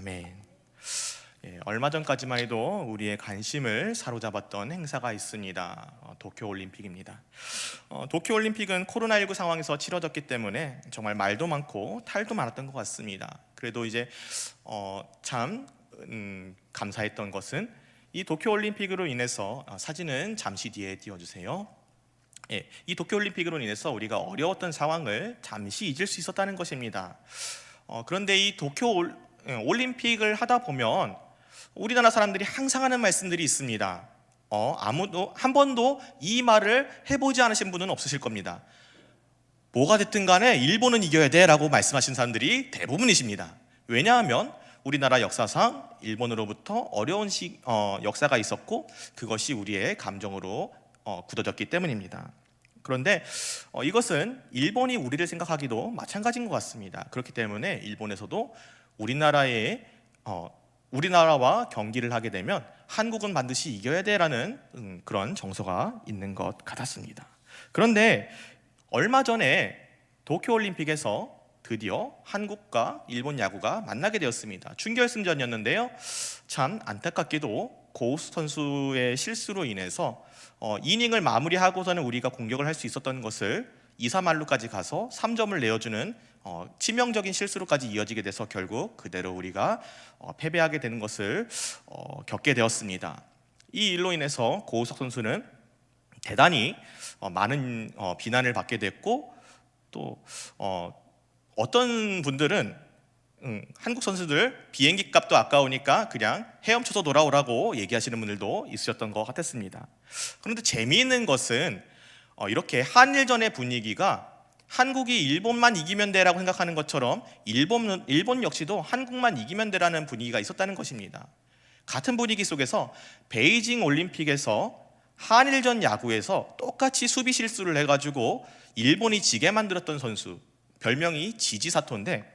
아멘. 얼마 전까지만 해도 우리의 관심을 사로잡았던 행사가 있습니다. 도쿄올림픽입니다. 도쿄올림픽은 코로나19 상황에서 치러졌기 때문에 정말 말도 많고 탈도 많았던 것 같습니다. 그래도 이제 참 감사했던 것은 이 도쿄올림픽으로 인해서 사진은 잠시 뒤에 띄워주세요. 이 도쿄올림픽으로 인해서 우리가 어려웠던 상황을 잠시 잊을 수 있었다는 것입니다. 그런데 이 도쿄올림픽을 하다 보면 우리나라 사람들이 항상 하는 말씀들이 있습니다. 아무도 한 번도 이 말을 해보지 않으신 분은 없으실 겁니다. 뭐가 됐든 간에 일본은 이겨야 돼 라고 말씀하신 사람들이 대부분이십니다. 왜냐하면 우리나라 역사상 일본으로부터 어려운 역사가 있었고 그것이 우리의 감정으로 굳어졌기 때문입니다. 그런데 이것은 일본이 우리를 생각하기도 마찬가지인 것 같습니다. 그렇기 때문에 일본에서도 우리나라와 경기를 하게 되면 한국은 반드시 이겨야 돼라는 그런 정서가 있는 것 같았습니다. 그런데 얼마 전에 도쿄올림픽에서 드디어 한국과 일본 야구가 만나게 되었습니다. 준결승전이었는데요. 참 안타깝게도 고우수 선수의 실수로 인해서 이닝을 마무리하고서는 우리가 공격을 할 수 있었던 것을 2-3할루까지 가서 3점을 내어주는 치명적인 실수로까지 이어지게 돼서 결국 그대로 우리가 패배하게 되는 것을 겪게 되었습니다. 이 일로 인해서 고우석 선수는 대단히 많은 비난을 받게 됐고 또 어떤 분들은 한국 선수들 비행기 값도 아까우니까 그냥 헤엄쳐서 돌아오라고 얘기하시는 분들도 있으셨던 것 같았습니다. 그런데 재미있는 것은 이렇게 한일전의 분위기가 한국이 일본만 이기면 돼라고 생각하는 것처럼 일본 역시도 한국만 이기면 돼라는 분위기가 있었다는 것입니다. 같은 분위기 속에서 베이징 올림픽에서 한일전 야구에서 똑같이 수비 실수를 해가지고 일본이 지게 만들었던 선수, 별명이 지지사토인데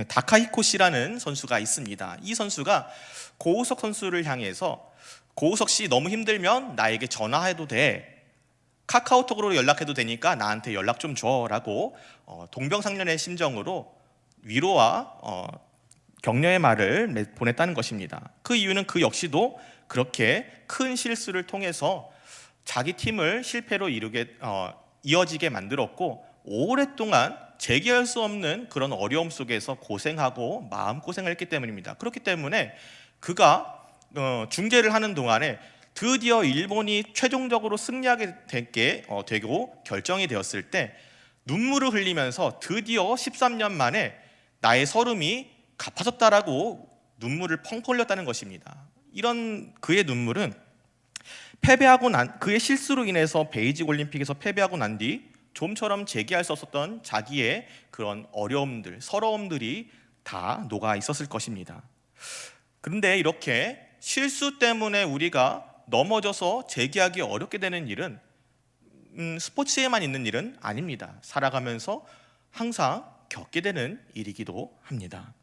다카히코 씨라는 선수가 있습니다. 이 선수가 고우석 선수를 향해서 고우석 씨 너무 힘들면 나에게 전화해도 돼, 카카오톡으로 연락해도 되니까 나한테 연락 좀 줘라고 동병상련의 심정으로 위로와 격려의 말을 보냈다는 것입니다. 그 이유는 그 역시도 그렇게 큰 실수를 통해서 자기 팀을 실패로 이어지게 만들었고 오랫동안 재기할 수 없는 그런 어려움 속에서 고생하고 마음고생을 했기 때문입니다. 그렇기 때문에 그가 중계를 하는 동안에 드디어 일본이 최종적으로 승리하게 되고 결정이 되었을 때 눈물을 흘리면서 드디어 13년 만에 나의 서름이 갚아졌다라고 눈물을 펑펑 흘렸다는 것입니다. 이런 그의 눈물은 그의 실수로 인해서 베이징 올림픽에서 패배하고 난 뒤 좀처럼 재기할 수 없었던 자기의 그런 어려움들, 서러움들이 다 녹아 있었을 것입니다. 그런데 이렇게 실수 때문에 우리가 넘어져서 재기하기 어렵게 되는 일은 스포츠에만 있는 일은 아닙니다. 살아가면서 항상 겪게 되는 일이기도 합니다.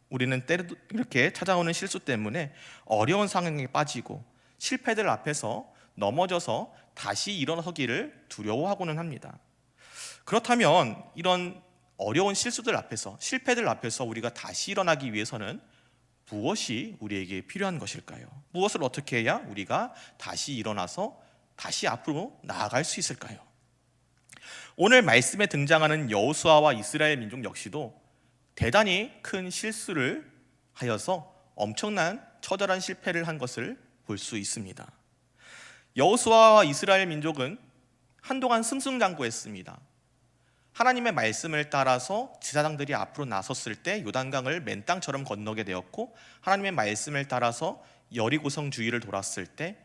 우리는 때로 이렇게 찾아오는 실수 때문에 어려운 상황에 빠지고 실패들 앞에서 넘어져서 다시 일어서기를 두려워하고는 합니다. 그렇다면 이런 어려운 실수들 앞에서, 실패들 앞에서 우리가 다시 일어나기 위해서는 무엇이 우리에게 필요한 것일까요? 무엇을 어떻게 해야 우리가 다시 일어나서 다시 앞으로 나아갈 수 있을까요? 오늘 말씀에 등장하는 여호수아와 이스라엘 민족 역시도 대단히 큰 실수를 하여서 엄청난 처절한 실패를 한 것을 볼 수 있습니다. 여호수아와 이스라엘 민족은 한동안 승승장구했습니다. 하나님의 말씀을 따라서 제사장들이 앞으로 나섰을 때 요단강을 맨 땅처럼 건너게 되었고, 하나님의 말씀을 따라서 여리고성 주위를 돌았을 때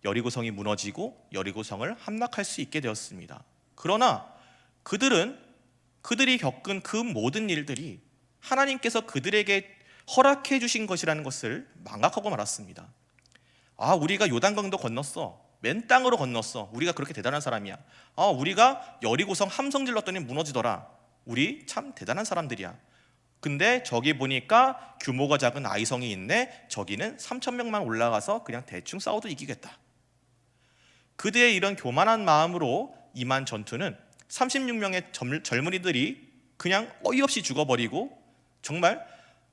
여리고성이 무너지고 여리고성을 함락할 수 있게 되었습니다. 그러나 그들이 겪은 그 모든 일들이 하나님께서 그들에게 허락해 주신 것이라는 것을 망각하고 말았습니다. 우리가 요단강도 건넜어, 맨 땅으로 건넜어, 우리가 그렇게 대단한 사람이야. 우리가 여리고성 함성 질렀더니 무너지더라, 우리 참 대단한 사람들이야. 근데 저기 보니까 규모가 작은 아이성이 있네, 저기는 3,000명만 올라가서 그냥 대충 싸워도 이기겠다. 그들의 이런 교만한 마음으로 임한 전투는 36명의 젊은이들이 그냥 어이없이 죽어버리고 정말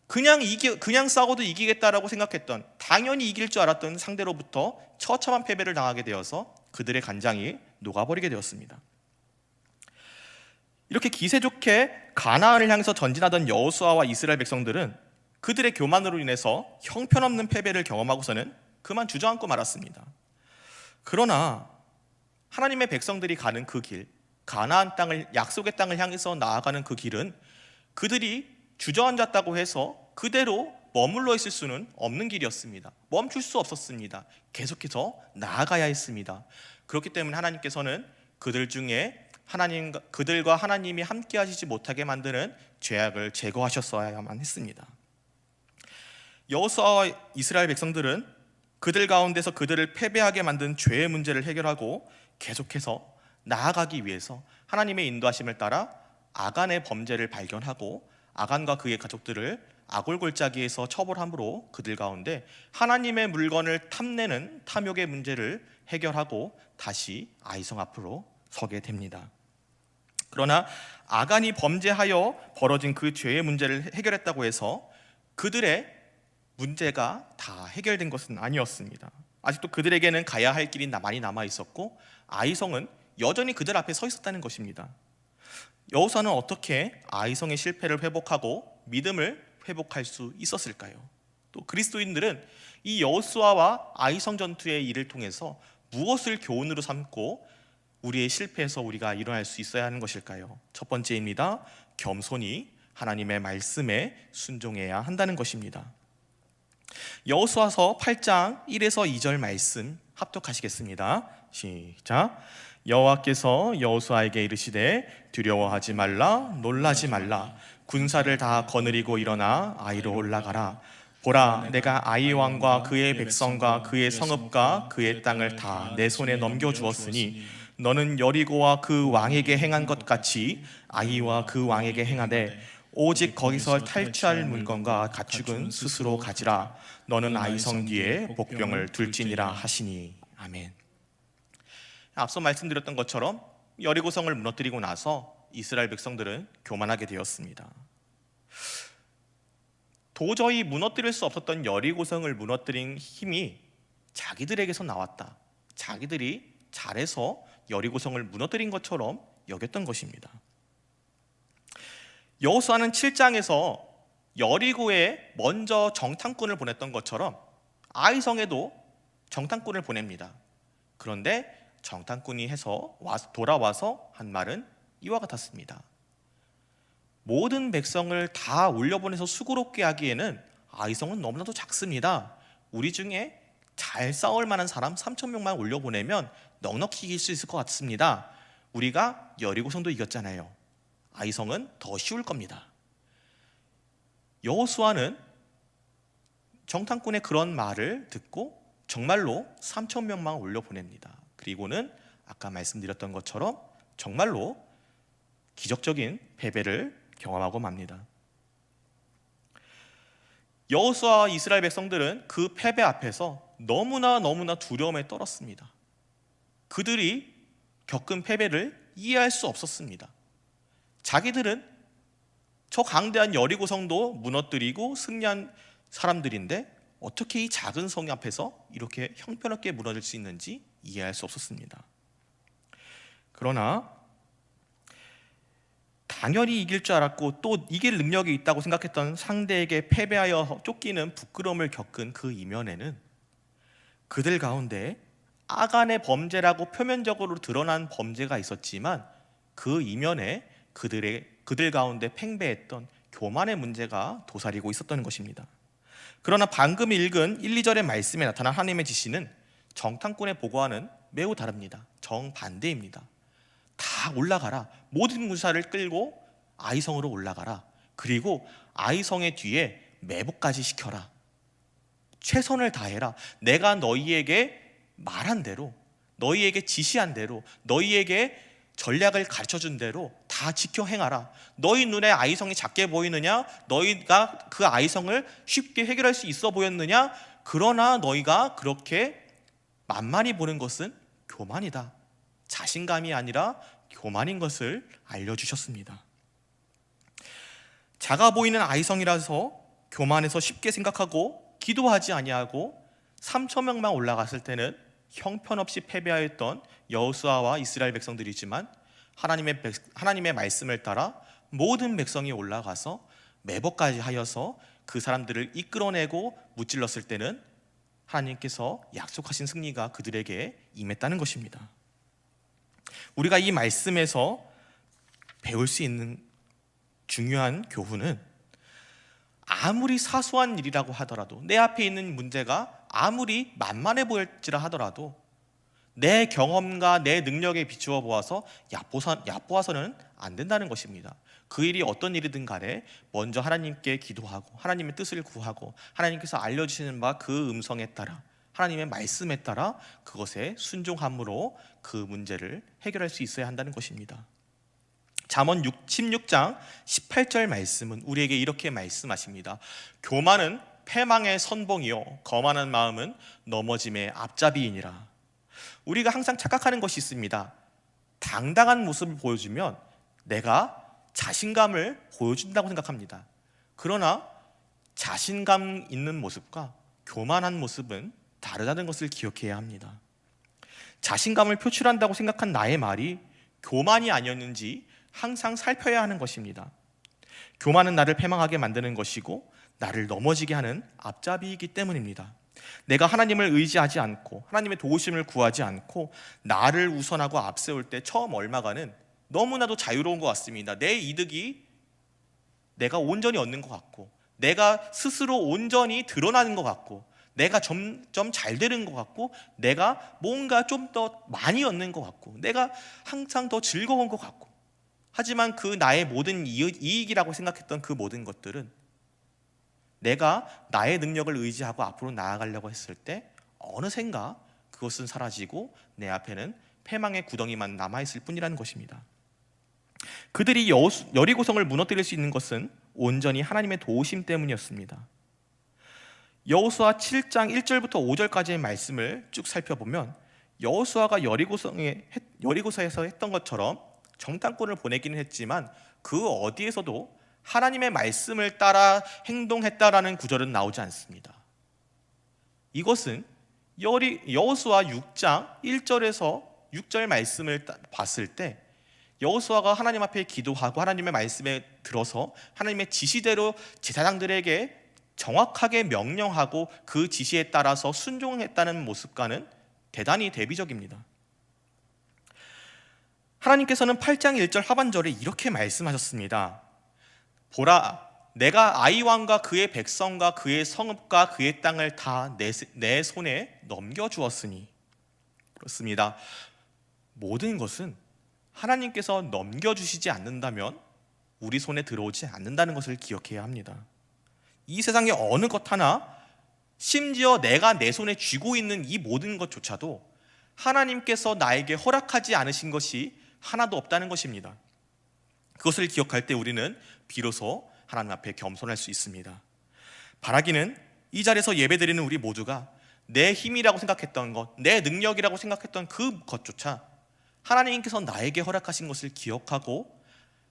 그냥 싸워도 이기겠다라고 생각했던, 당연히 이길 줄 알았던 상대로부터 처참한 패배를 당하게 되어서 그들의 간장이 녹아버리게 되었습니다. 이렇게 기세 좋게 가나안을 향해서 전진하던 여호수아와 이스라엘 백성들은 그들의 교만으로 인해서 형편없는 패배를 경험하고서는 그만 주저앉고 말았습니다. 그러나 하나님의 백성들이 가는 그 길, 가나안 땅을, 약속의 땅을 향해서 나아가는 그 길은 그들이 주저앉았다고 해서 그대로 머물러 있을 수는 없는 길이었습니다. 멈출 수 없었습니다. 계속해서 나아가야 했습니다. 그렇기 때문에 하나님께서는 그들 중에 그들과 하나님이 함께 하시지 못하게 만드는 죄악을 제거하셨어야만 했습니다. 여호수아와 이스라엘 백성들은 그들 가운데서 그들을 패배하게 만든 죄의 문제를 해결하고 계속해서 나아가기 위해서 하나님의 인도하심을 따라 아간의 범죄를 발견하고 아간과 그의 가족들을 아골골짜기에서 처벌함으로 그들 가운데 하나님의 물건을 탐내는 탐욕의 문제를 해결하고 다시 아이성 앞으로 서게 됩니다. 그러나 아간이 범죄하여 벌어진 그 죄의 문제를 해결했다고 해서 그들의 문제가 다 해결된 것은 아니었습니다. 아직도 그들에게는 가야 할 길이 많이 남아 있었고 아이성은 여전히 그들 앞에 서 있었다는 것입니다. 여호수아는 어떻게 아이성의 실패를 회복하고 믿음을 회복할 수 있었을까요? 또 그리스도인들은 이 여호수아와 아이성 전투의 일을 통해서 무엇을 교훈으로 삼고 우리의 실패에서 우리가 일어날 수 있어야 하는 것일까요? 첫 번째입니다. 겸손히 하나님의 말씀에 순종해야 한다는 것입니다. 여호수아서 8장 1에서 2절 말씀 합독하시겠습니다. 시작. 여호와께서 여호수아에게 이르시되 두려워하지 말라, 놀라지 말라. 군사를 다 거느리고 일어나 아이로 올라가라. 보라, 내가 아이 왕과 그의 백성과 그의 성읍과 그의 땅을 다 내 손에 넘겨주었으니 너는 여리고와 그 왕에게 행한 것 같이 아이와 그 왕에게 행하되 오직 거기서 탈취할 물건과 가축은 스스로 가지라. 너는 아이성 뒤에 복병을 둘지니라 하시니. 아멘. 앞서 말씀드렸던 것처럼 여리고성을 무너뜨리고 나서 이스라엘 백성들은 교만하게 되었습니다. 도저히 무너뜨릴 수 없었던 여리고성을 무너뜨린 힘이 자기들에게서 나왔다. 자기들이 잘해서 여리고성을 무너뜨린 것처럼 여겼던 것입니다. 여호수아는 7장에서 여리고에 먼저 정탐꾼을 보냈던 것처럼 아이성에도 정탐꾼을 보냅니다. 그런데 정탐꾼이 해서 돌아와서 한 말은 이와 같았습니다. 모든 백성을 다 올려보내서 수고롭게 하기에는 아이성은 너무나도 작습니다. 우리 중에 잘 싸울 만한 사람 3,000명만 올려보내면 넉넉히 이길 수 있을 것 같습니다. 우리가 여리고성도 이겼잖아요. 아이성은 더 쉬울 겁니다. 여호수아는 정탐꾼의 그런 말을 듣고 정말로 3,000명만 올려보냅니다. 그리고는 아까 말씀드렸던 것처럼 정말로 기적적인 패배를 경험하고 맙니다. 여호수아와 이스라엘 백성들은 그 패배 앞에서 너무나 두려움에 떨었습니다. 그들이 겪은 패배를 이해할 수 없었습니다. 자기들은 저 강대한 여리고성도 무너뜨리고 승리한 사람들인데 어떻게 이 작은 성 앞에서 이렇게 형편없게 무너질 수 있는지 이해할 수 없었습니다. 그러나 당연히 이길 줄 알았고 또 이길 능력이 있다고 생각했던 상대에게 패배하여 쫓기는 부끄러움을 겪은 그 이면에는 그들 가운데 아간의 범죄라고 표면적으로 드러난 범죄가 있었지만 그 이면에 그들 가운데 팽배했던 교만의 문제가 도사리고 있었던 것입니다. 그러나 방금 읽은 1, 2절의 말씀에 나타난 하나님의 지시는 정탐꾼의 보고와는 매우 다릅니다. 정반대입니다. 다 올라가라. 모든 군사를 끌고 아이성으로 올라가라. 그리고 아이성의 뒤에 매복까지 시켜라. 최선을 다해라. 내가 너희에게 말한 대로, 너희에게 지시한 대로, 너희에게 전략을 가르쳐준 대로 다 지켜 행하라. 너희 눈에 아이성이 작게 보이느냐? 너희가 그 아이성을 쉽게 해결할 수 있어 보였느냐? 그러나 너희가 그렇게 만만히 보는 것은 교만이다. 자신감이 아니라 교만인 것을 알려주셨습니다. 작아 보이는 아이성이라서 교만해서 쉽게 생각하고 기도하지 아니하고 3천 명만 올라갔을 때는 형편없이 패배하였던 여호수아와 이스라엘 백성들이지만 하나님의 말씀을 따라 모든 백성이 올라가서 매복까지 하여서 그 사람들을 이끌어내고 무찔렀을 때는 하나님께서 약속하신 승리가 그들에게 임했다는 것입니다. 우리가 이 말씀에서 배울 수 있는 중요한 교훈은 아무리 사소한 일이라고 하더라도, 내 앞에 있는 문제가 아무리 만만해 보일지라 하더라도 내 경험과 내 능력에 비추어 보아서 얕보아서는 안 된다는 것입니다. 그 일이 어떤 일이든 간에 먼저 하나님께 기도하고 하나님의 뜻을 구하고 하나님께서 알려주시는 바 그 음성에 따라, 하나님의 말씀에 따라 그것에 순종함으로 그 문제를 해결할 수 있어야 한다는 것입니다. 잠언 16장 18절 말씀은 우리에게 이렇게 말씀하십니다. 교만은 패망의 선봉이요 거만한 마음은 넘어짐의 앞잡이이니라. 우리가 항상 착각하는 것이 있습니다. 당당한 모습을 보여주면 내가 자신감을 보여준다고 생각합니다. 그러나 자신감 있는 모습과 교만한 모습은 다르다는 것을 기억해야 합니다. 자신감을 표출한다고 생각한 나의 말이 교만이 아니었는지 항상 살펴야 하는 것입니다. 교만은 나를 패망하게 만드는 것이고 나를 넘어지게 하는 앞잡이이기 때문입니다. 내가 하나님을 의지하지 않고 하나님의 도우심을 구하지 않고 나를 우선하고 앞세울 때 처음 얼마간은 너무나도 자유로운 것 같습니다. 내 이득이 내가 온전히 얻는 것 같고, 내가 스스로 온전히 드러나는 것 같고, 내가 점점 잘 되는 것 같고, 내가 뭔가 좀 더 많이 얻는 것 같고, 내가 항상 더 즐거운 것 같고, 하지만 그 나의 모든 이익이라고 생각했던 그 모든 것들은 내가 나의 능력을 의지하고 앞으로 나아가려고 했을 때 어느샌가 그것은 사라지고 내 앞에는 패망의 구덩이만 남아있을 뿐이라는 것입니다. 그들이 여리고성을 무너뜨릴 수 있는 것은 온전히 하나님의 도우심 때문이었습니다. 여호수아 7장 1절부터 5절까지의 말씀을 쭉 살펴보면 여호수아가 여리고서에서 했던 것처럼 정탐꾼을 보내기는 했지만 그 어디에서도 하나님의 말씀을 따라 행동했다라는 구절은 나오지 않습니다. 이것은 여호수아 6장 1절에서 6절 말씀을 봤을 때 여호수아가 하나님 앞에 기도하고 하나님의 말씀에 들어서 하나님의 지시대로 제사장들에게 정확하게 명령하고 그 지시에 따라서 순종했다는 모습과는 대단히 대비적입니다. 하나님께서는 8장 1절 하반절에 이렇게 말씀하셨습니다. 보라, 내가 아이왕과 그의 백성과 그의 성읍과 그의 땅을 다 내 손에 넘겨주었으니. 그렇습니다. 모든 것은 하나님께서 넘겨주시지 않는다면 우리 손에 들어오지 않는다는 것을 기억해야 합니다. 이 세상의 어느 것 하나, 심지어 내가 내 손에 쥐고 있는 이 모든 것조차도 하나님께서 나에게 허락하지 않으신 것이 하나도 없다는 것입니다. 그것을 기억할 때 우리는 비로소 하나님 앞에 겸손할 수 있습니다. 바라기는 이 자리에서 예배드리는 우리 모두가 내 힘이라고 생각했던 것, 내 능력이라고 생각했던 그 것조차 하나님께서 나에게 허락하신 것을 기억하고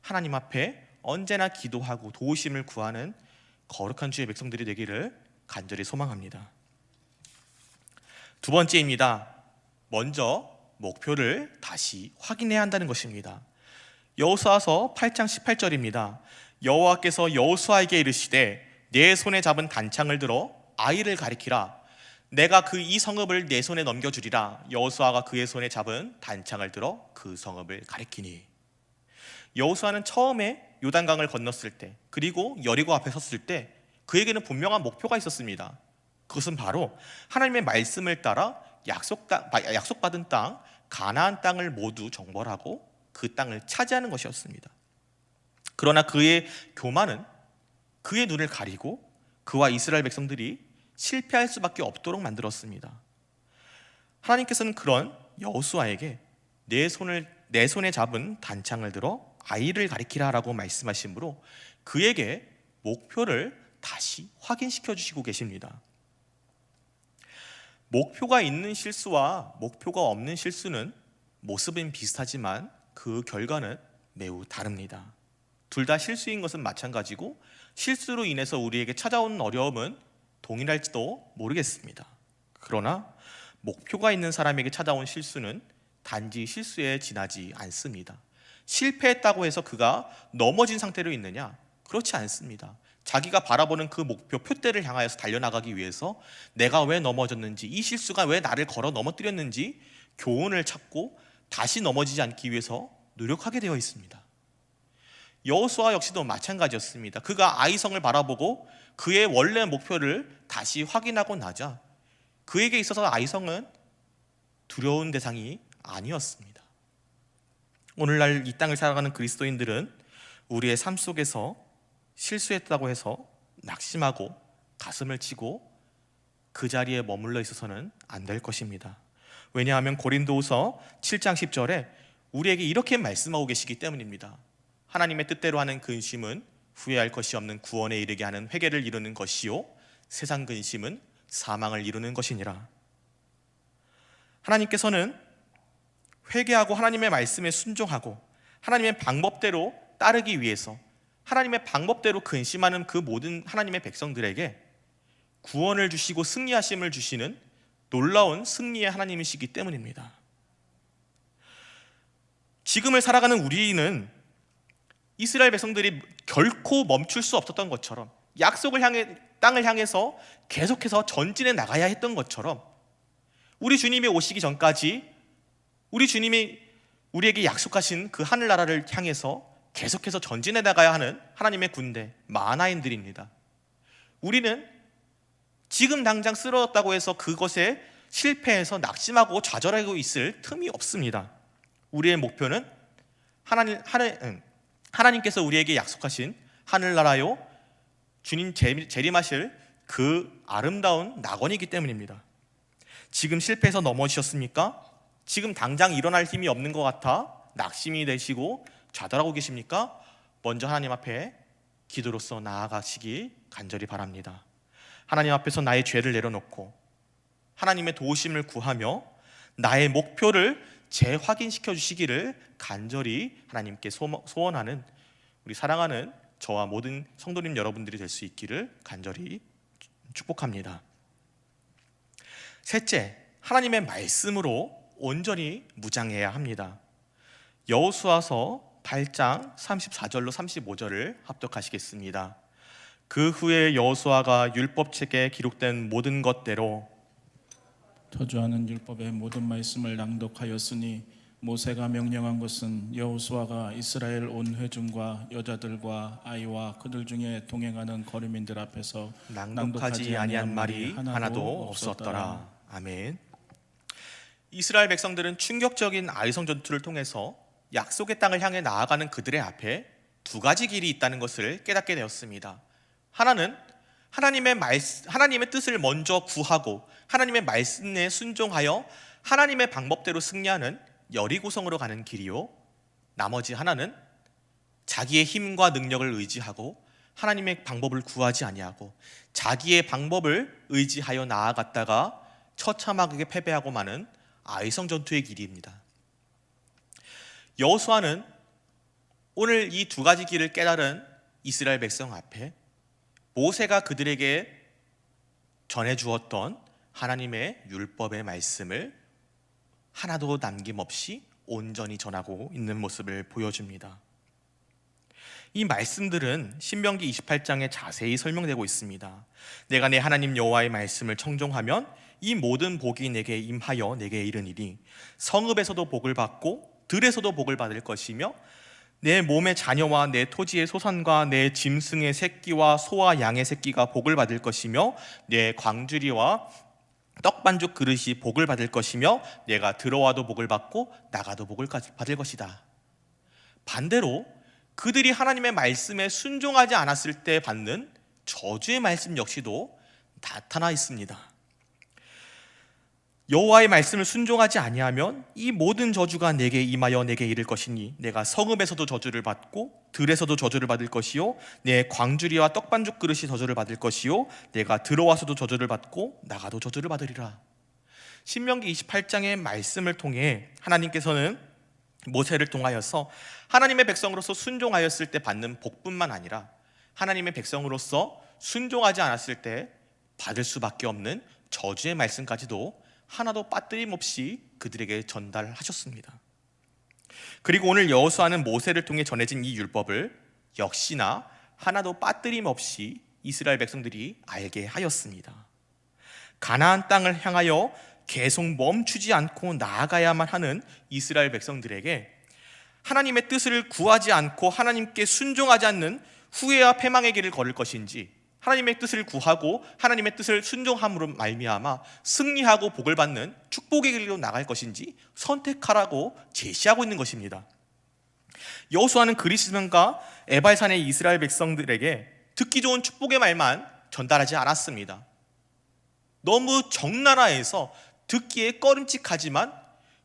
하나님 앞에 언제나 기도하고 도우심을 구하는 거룩한 주의 백성들이 되기를 간절히 소망합니다. 두 번째입니다. 먼저 목표를 다시 확인해야 한다는 것입니다. 여호수아서 8장 18절입니다. 여호와께서 여호수아에게 이르시되 내 손에 잡은 단창을 들어 아이를 가리키라. 내가 그 이 성읍을 내 손에 넘겨주리라. 여호수아가 그의 손에 잡은 단창을 들어 그 성읍을 가리키니. 여호수아는 처음에 요단강을 건넜을 때, 그리고 여리고 앞에 섰을 때 그에게는 분명한 목표가 있었습니다. 그것은 바로 하나님의 말씀을 따라 약속받은 땅, 가나안 땅을 모두 정벌하고 그 땅을 차지하는 것이었습니다. 그러나 그의 교만은 그의 눈을 가리고 그와 이스라엘 백성들이 실패할 수밖에 없도록 만들었습니다. 하나님께서는 그런 여호수아에게 내 손에 잡은 단창을 들어 아이를 가리키라라고 말씀하시므로 그에게 목표를 다시 확인시켜 주시고 계십니다. 목표가 있는 실수와 목표가 없는 실수는 모습은 비슷하지만 그 결과는 매우 다릅니다. 둘 다 실수인 것은 마찬가지고 실수로 인해서 우리에게 찾아오는 어려움은 동일할지도 모르겠습니다. 그러나 목표가 있는 사람에게 찾아온 실수는 단지 실수에 지나지 않습니다. 실패했다고 해서 그가 넘어진 상태로 있느냐? 그렇지 않습니다. 자기가 바라보는 그 목표 표대를 향하여서 달려나가기 위해서 내가 왜 넘어졌는지, 이 실수가 왜 나를 걸어 넘어뜨렸는지 교훈을 찾고 다시 넘어지지 않기 위해서 노력하게 되어 있습니다. 여호수아 역시도 마찬가지였습니다. 그가 아이성을 바라보고 그의 원래 목표를 다시 확인하고 나자 그에게 있어서 아이성은 두려운 대상이 아니었습니다. 오늘날 이 땅을 살아가는 그리스도인들은 우리의 삶 속에서 실수했다고 해서 낙심하고 가슴을 치고 그 자리에 머물러 있어서는 안 될 것입니다. 왜냐하면 고린도후서 7장 10절에 우리에게 이렇게 말씀하고 계시기 때문입니다. 하나님의 뜻대로 하는 근심은 후회할 것이 없는 구원에 이르게 하는 회개를 이루는 것이요 세상 근심은 사망을 이루는 것이니라. 하나님께서는 회개하고 하나님의 말씀에 순종하고 하나님의 방법대로 따르기 위해서 하나님의 방법대로 근심하는 그 모든 하나님의 백성들에게 구원을 주시고 승리하심을 주시는 놀라운 승리의 하나님이시기 때문입니다. 지금을 살아가는 우리는 이스라엘 백성들이 결코 멈출 수 없었던 것처럼 땅을 향해서 계속해서 전진해 나가야 했던 것처럼 우리 주님이 오시기 전까지 우리 주님이 우리에게 약속하신 그 하늘나라를 향해서 계속해서 전진해 나가야 하는 하나님의 군대 만화인들입니다. 우리는 지금 당장 쓰러졌다고 해서 그것에 실패해서 낙심하고 좌절하고 있을 틈이 없습니다. 우리의 목표는 하나님께서 우리에게 약속하신 하늘나라요 주님 재림하실 그 아름다운 낙원이기 때문입니다. 지금 실패해서 넘어지셨습니까? 지금 당장 일어날 힘이 없는 것 같아 낙심이 되시고 좌절하고 계십니까? 먼저 하나님 앞에 기도로서 나아가시기 간절히 바랍니다. 하나님 앞에서 나의 죄를 내려놓고 하나님의 도우심을 구하며 나의 목표를 재확인시켜 주시기를 간절히 하나님께 소원하는 우리 사랑하는 저와 모든 성도님 여러분들이 될 수 있기를 간절히 축복합니다. 셋째, 하나님의 말씀으로 온전히 무장해야 합니다. 여호수아서 8장 34절로 35절을 합독하시겠습니다. 그 후에 여호수아가 율법책에 기록된 모든 것대로 저주하는 율법의 모든 말씀을 낭독하였으니 모세가 명령한 것은 여호수아가 이스라엘 온 회중과 여자들과 아이와 그들 중에 동행하는 거류민들 앞에서 낭독하지 아니한 말이 하나도 없었더라. 아멘. 이스라엘 백성들은 충격적인 아이성 전투를 통해서 약속의 땅을 향해 나아가는 그들의 앞에 두 가지 길이 있다는 것을 깨닫게 되었습니다. 하나는 하나님의 뜻을 먼저 구하고 하나님의 말씀에 순종하여 하나님의 방법대로 승리하는 여리고성으로 가는 길이요, 나머지 하나는 자기의 힘과 능력을 의지하고 하나님의 방법을 구하지 아니하고 자기의 방법을 의지하여 나아갔다가 처참하게 패배하고 마는 아이성 전투의 길입니다. 여호수아는 오늘 이 두 가지 길을 깨달은 이스라엘 백성 앞에 모세가 그들에게 전해주었던 하나님의 율법의 말씀을 하나도 남김없이 온전히 전하고 있는 모습을 보여줍니다. 이 말씀들은 신명기 28장에 자세히 설명되고 있습니다. 내가 내 하나님 여호와의 말씀을 청종하면 이 모든 복이 내게 임하여 내게 이르니니 성읍에서도 복을 받고 들에서도 복을 받을 것이며 내 몸의 자녀와 내 토지의 소산과 내 짐승의 새끼와 소와 양의 새끼가 복을 받을 것이며 내 광주리와 떡반죽 그릇이 복을 받을 것이며 내가 들어와도 복을 받고 나가도 복을 받을 것이다. 반대로 그들이 하나님의 말씀에 순종하지 않았을 때 받는 저주의 말씀 역시도 나타나 있습니다. 여호와의 말씀을 순종하지 아니하면 이 모든 저주가 내게 임하여 내게 이를 것이니 내가 성읍에서도 저주를 받고 들에서도 저주를 받을 것이요 내 광주리와 떡반죽 그릇이 저주를 받을 것이요 내가 들어와서도 저주를 받고 나가도 저주를 받으리라. 신명기 28장의 말씀을 통해 하나님께서는 모세를 통하여서 하나님의 백성으로서 순종하였을 때 받는 복뿐만 아니라 하나님의 백성으로서 순종하지 않았을 때 받을 수밖에 없는 저주의 말씀까지도 하나도 빠뜨림 없이 그들에게 전달하셨습니다. 그리고 오늘 여호수아는 모세를 통해 전해진 이 율법을 역시나 하나도 빠뜨림 없이 이스라엘 백성들이 알게 하였습니다. 가나안 땅을 향하여 계속 멈추지 않고 나아가야만 하는 이스라엘 백성들에게 하나님의 뜻을 구하지 않고 하나님께 순종하지 않는 후회와 패망의 길을 걸을 것인지, 하나님의 뜻을 구하고 하나님의 뜻을 순종함으로 말미암아 승리하고 복을 받는 축복의 길로 나갈 것인지 선택하라고 제시하고 있는 것입니다. 여호수아는 그리스도인과 에발산의 이스라엘 백성들에게 듣기 좋은 축복의 말만 전달하지 않았습니다. 너무 적나라해서 듣기에 꺼림칙하지만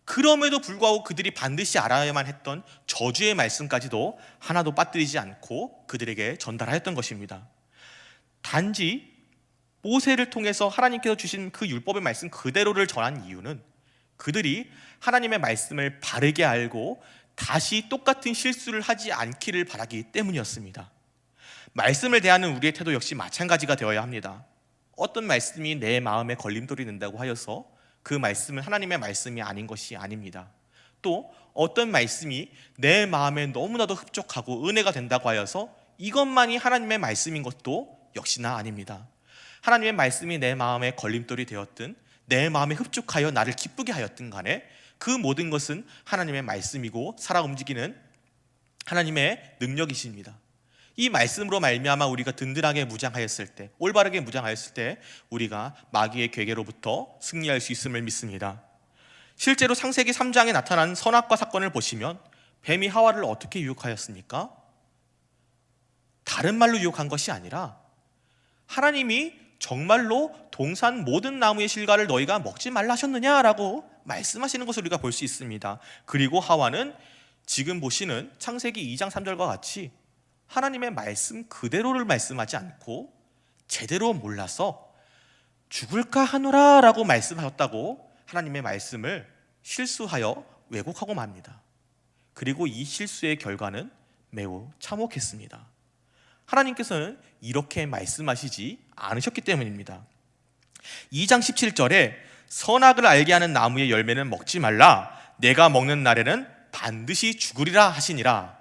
그럼에도 불구하고 그들이 반드시 알아야만 했던 저주의 말씀까지도 하나도 빠뜨리지 않고 그들에게 전달하였던 것입니다. 단지 모세를 통해서 하나님께서 주신 그 율법의 말씀 그대로를 전한 이유는 그들이 하나님의 말씀을 바르게 알고 다시 똑같은 실수를 하지 않기를 바라기 때문이었습니다. 말씀을 대하는 우리의 태도 역시 마찬가지가 되어야 합니다. 어떤 말씀이 내 마음에 걸림돌이 된다고 하여서 그 말씀은 하나님의 말씀이 아닌 것이 아닙니다. 또 어떤 말씀이 내 마음에 너무나도 흡족하고 은혜가 된다고 하여서 이것만이 하나님의 말씀인 것도 역시나 아닙니다. 하나님의 말씀이 내 마음에 걸림돌이 되었든 내 마음에 흡족하여 나를 기쁘게 하였든 간에 그 모든 것은 하나님의 말씀이고 살아 움직이는 하나님의 능력이십니다. 이 말씀으로 말미암아 우리가 든든하게 무장하였을 때, 올바르게 무장하였을 때 우리가 마귀의 괴계로부터 승리할 수 있음을 믿습니다. 실제로 창세기 3장에 나타난 선악과 사건을 보시면 뱀이 하와를 어떻게 유혹하였습니까? 다른 말로 유혹한 것이 아니라 하나님이 정말로 동산 모든 나무의 실과를 너희가 먹지 말라 하셨느냐라고 말씀하시는 것을 우리가 볼 수 있습니다. 그리고 하와는 지금 보시는 창세기 2장 3절과 같이 하나님의 말씀 그대로를 말씀하지 않고 제대로 몰라서 죽을까 하노라 라고 말씀하셨다고 하나님의 말씀을 실수하여 왜곡하고 맙니다. 그리고 이 실수의 결과는 매우 참혹했습니다. 하나님께서는 이렇게 말씀하시지 않으셨기 때문입니다. 2장 17절에 선악을 알게 하는 나무의 열매는 먹지 말라, 내가 먹는 날에는 반드시 죽으리라 하시니라.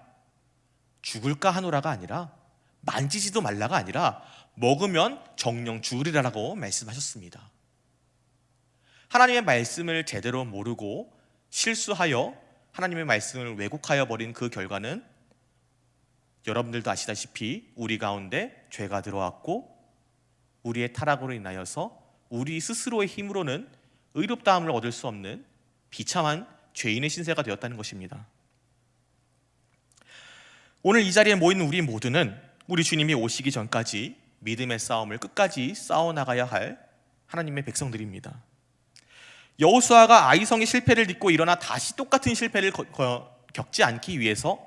죽을까 하노라가 아니라 만지지도 말라가 아니라 먹으면 정령 죽으리라라고 말씀하셨습니다. 하나님의 말씀을 제대로 모르고 실수하여 하나님의 말씀을 왜곡하여 버린 그 결과는 여러분들도 아시다시피 우리 가운데 죄가 들어왔고 우리의 타락으로 인하여서 우리 스스로의 힘으로는 의롭다함을 얻을 수 없는 비참한 죄인의 신세가 되었다는 것입니다. 오늘 이 자리에 모인 우리 모두는 우리 주님이 오시기 전까지 믿음의 싸움을 끝까지 싸워나가야 할 하나님의 백성들입니다. 여호수아가 아이성의 실패를 딛고 일어나 다시 똑같은 실패를 겪지 않기 위해서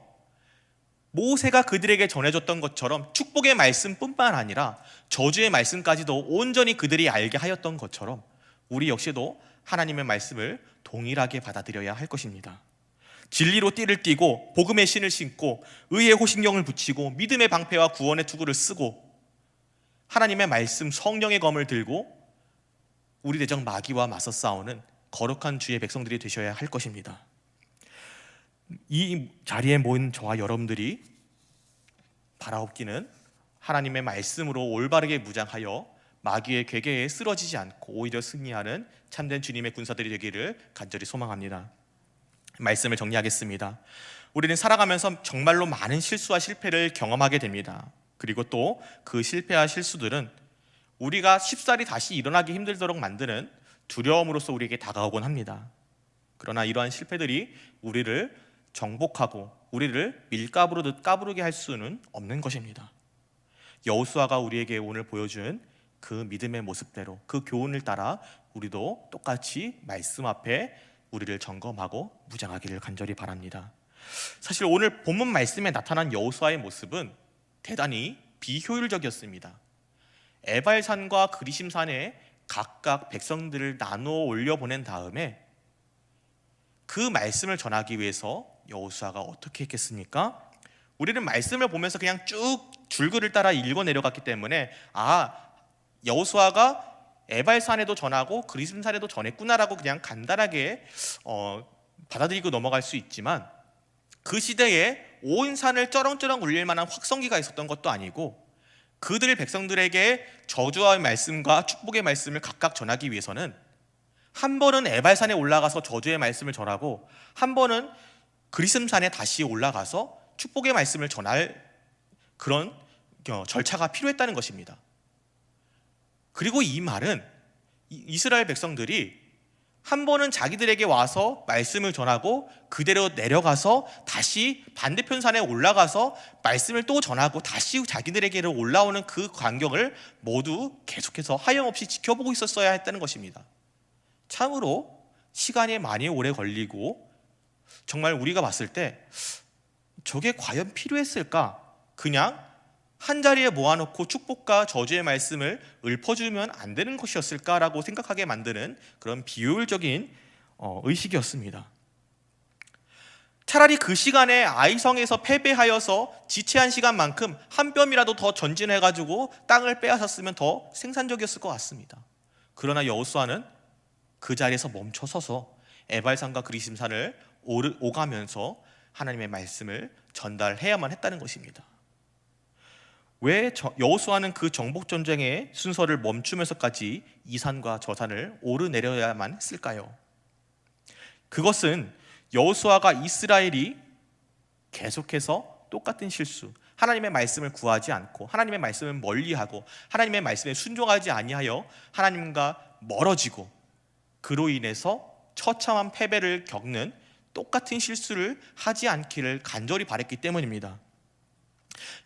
모세가 그들에게 전해줬던 것처럼 축복의 말씀뿐만 아니라 저주의 말씀까지도 온전히 그들이 알게 하였던 것처럼 우리 역시도 하나님의 말씀을 동일하게 받아들여야 할 것입니다. 진리로 띠를 띠고 복음의 신을 신고 의의 호신경을 붙이고 믿음의 방패와 구원의 투구를 쓰고 하나님의 말씀 성령의 검을 들고 우리 대적 마귀와 맞서 싸우는 거룩한 주의 백성들이 되셔야 할 것입니다. 이 자리에 모인 저와 여러분들이 바라옵기는 하나님의 말씀으로 올바르게 무장하여 마귀의 괴계에 쓰러지지 않고 오히려 승리하는 참된 주님의 군사들이 되기를 간절히 소망합니다. 말씀을 정리하겠습니다. 우리는 살아가면서 정말로 많은 실수와 실패를 경험하게 됩니다. 그리고 또 그 실패와 실수들은 우리가 쉽사리 다시 일어나기 힘들도록 만드는 두려움으로써 우리에게 다가오곤 합니다. 그러나 이러한 실패들이 우리를 정복하고 우리를 밀가부르듯 까부르게 할 수는 없는 것입니다. 여호수아가 우리에게 오늘 보여준 그 믿음의 모습대로 그 교훈을 따라 우리도 똑같이 말씀 앞에 우리를 점검하고 무장하기를 간절히 바랍니다. 사실 오늘 본문 말씀에 나타난 여호수아의 모습은 대단히 비효율적이었습니다. 에발산과 그리심산에 각각 백성들을 나누어 올려보낸 다음에 그 말씀을 전하기 위해서 여호수아가 어떻게 했겠습니까? 우리는 말씀을 보면서 그냥 쭉 줄글을 따라 읽어 내려갔기 때문에 여호수아가 에발산에도 전하고 그리심산에도 전했구나라고 그냥 간단하게 받아들이고 넘어갈 수 있지만, 그 시대에 온 산을 쩌렁쩌렁 울릴 만한 확성기가 있었던 것도 아니고, 그들 백성들에게 저주의 말씀과 축복의 말씀을 각각 전하기 위해서는 한 번은 에발산에 올라가서 저주의 말씀을 전하고, 한 번은 그리심산에 다시 올라가서 축복의 말씀을 전할 그런 절차가 필요했다는 것입니다. 그리고 이 말은 이스라엘 백성들이 한 번은 자기들에게 와서 말씀을 전하고 그대로 내려가서 다시 반대편 산에 올라가서 말씀을 또 전하고 다시 자기들에게로 올라오는 그 광경을 모두 계속해서 하염없이 지켜보고 있었어야 했다는 것입니다. 참으로 시간이 많이 오래 걸리고, 정말 우리가 봤을 때 저게 과연 필요했을까? 그냥 한 자리에 모아놓고 축복과 저주의 말씀을 읊어주면 안 되는 것이었을까라고 생각하게 만드는 그런 비효율적인 의식이었습니다. 차라리 그 시간에 아이성에서 패배하여서 지체한 시간만큼 한 뼘이라도 더 전진해가지고 땅을 빼앗았으면 더 생산적이었을 것 같습니다. 그러나 여호수아는 그 자리에서 멈춰서서 에발산과 그리심산을 오가면서 하나님의 말씀을 전달해야만 했다는 것입니다. 왜 여호수아는 그 정복 전쟁의 순서를 멈추면서까지 이 산과 저 산을 오르내려야만 했을까요? 그것은 여호수아가 이스라엘이 계속해서 똑같은 실수, 하나님의 말씀을 구하지 않고 하나님의 말씀을 멀리하고 하나님의 말씀에 순종하지 아니하여 하나님과 멀어지고, 그로 인해서 처참한 패배를 겪는 똑같은 실수를 하지 않기를 간절히 바랬기 때문입니다.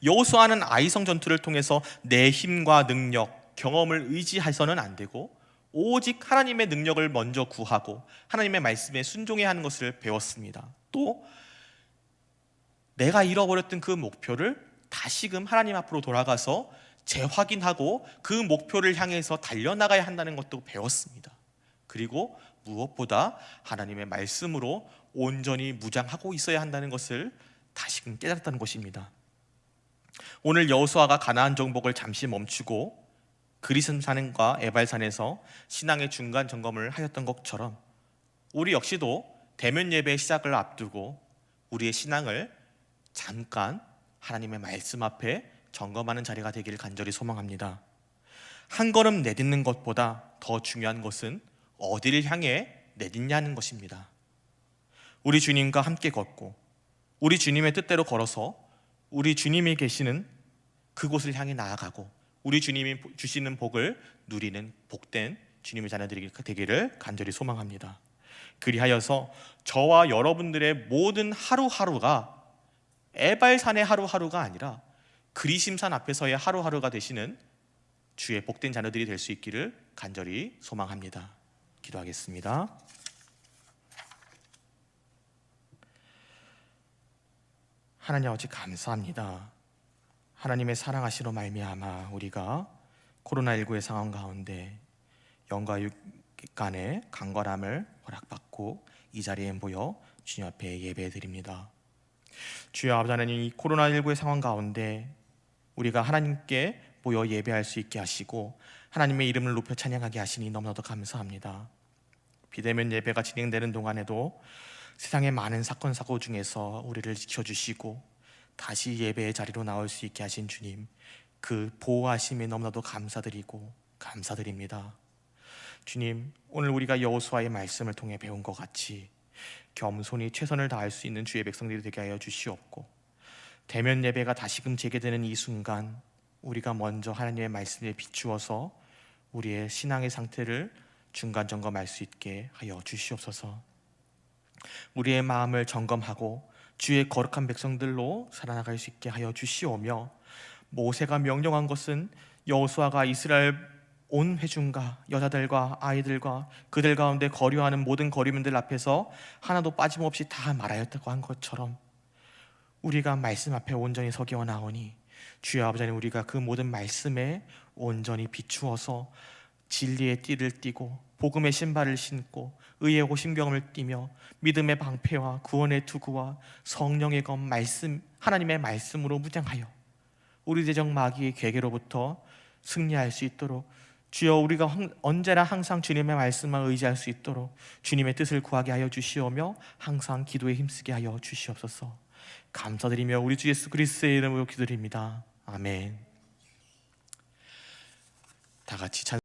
여호수아는 아이성 전투를 통해서 내 힘과 능력, 경험을 의지해서는 안 되고 오직 하나님의 능력을 먼저 구하고 하나님의 말씀에 순종해야 하는 것을 배웠습니다. 또 내가 잃어버렸던 그 목표를 다시금 하나님 앞으로 돌아가서 재확인하고 그 목표를 향해서 달려나가야 한다는 것도 배웠습니다. 그리고 무엇보다 하나님의 말씀으로 온전히 무장하고 있어야 한다는 것을 다시금 깨달았다는 것입니다. 오늘 여호수아가 가나안 정복을 잠시 멈추고 그리심산과 에발산에서 신앙의 중간 점검을 하였던 것처럼, 우리 역시도 대면 예배 시작을 앞두고 우리의 신앙을 잠깐 하나님의 말씀 앞에 점검하는 자리가 되기를 간절히 소망합니다. 한 걸음 내딛는 것보다 더 중요한 것은 어디를 향해 내딛냐는 것입니다. 우리 주님과 함께 걷고 우리 주님의 뜻대로 걸어서 우리 주님이 계시는 그곳을 향해 나아가고 우리 주님이 주시는 복을 누리는 복된 주님의 자녀들이 되기를 간절히 소망합니다. 그리하여서 저와 여러분들의 모든 하루하루가 에발산의 하루하루가 아니라 그리심산 앞에서의 하루하루가 되시는 주의 복된 자녀들이 될 수 있기를 간절히 소망합니다. 기도하겠습니다. 하나님 아버지 감사합니다. 하나님의 사랑하시로 말미암아 우리가 코로나19의 상황 가운데 영과 육 간의 강건함을 허락받고 이 자리에 모여 주님 앞에 예배드립니다. 주여 아버지 하나님, 이 코로나19의 상황 가운데 우리가 하나님께 모여 예배할 수 있게 하시고 하나님의 이름을 높여 찬양하게 하시니 너무나도 감사합니다. 비대면 예배가 진행되는 동안에도 세상의 많은 사건 사고 중에서 우리를 지켜주시고 다시 예배의 자리로 나올 수 있게 하신 주님, 그 보호하심에 너무나도 감사드리고 감사드립니다. 주님, 오늘 우리가 여호수아의 말씀을 통해 배운 것 같이 겸손히 최선을 다할 수 있는 주의 백성들이 되게 하여 주시옵고, 대면 예배가 다시금 재개되는 이 순간 우리가 먼저 하나님의 말씀에 비추어서 우리의 신앙의 상태를 중간 점검할 수 있게 하여 주시옵소서. 우리의 마음을 점검하고 주의 거룩한 백성들로 살아나갈 수 있게 하여 주시오며, 모세가 명령한 것은 여호수아가 이스라엘 온 회중과 여자들과 아이들과 그들 가운데 거류하는 모든 거류민들 앞에서 하나도 빠짐없이 다 말하였다고 한 것처럼 우리가 말씀 앞에 온전히 서기어 나오니 주여 아버지 하나님, 우리가 그 모든 말씀에 온전히 비추어서 진리의 띠를 띠고 복음의 신발을 신고 의의 호심경을 띠며 믿음의 방패와 구원의 투구와 성령의 검 말씀 하나님의 말씀으로 무장하여 우리 대적 마귀의 괴계로부터 승리할 수 있도록 주여 우리가 언제나 항상 주님의 말씀만 의지할 수 있도록 주님의 뜻을 구하게 하여 주시오며 항상 기도에 힘쓰게 하여 주시옵소서. 감사드리며 우리 주 예수 그리스도의 이름으로 기도드립니다. 아멘. 다 같이 찬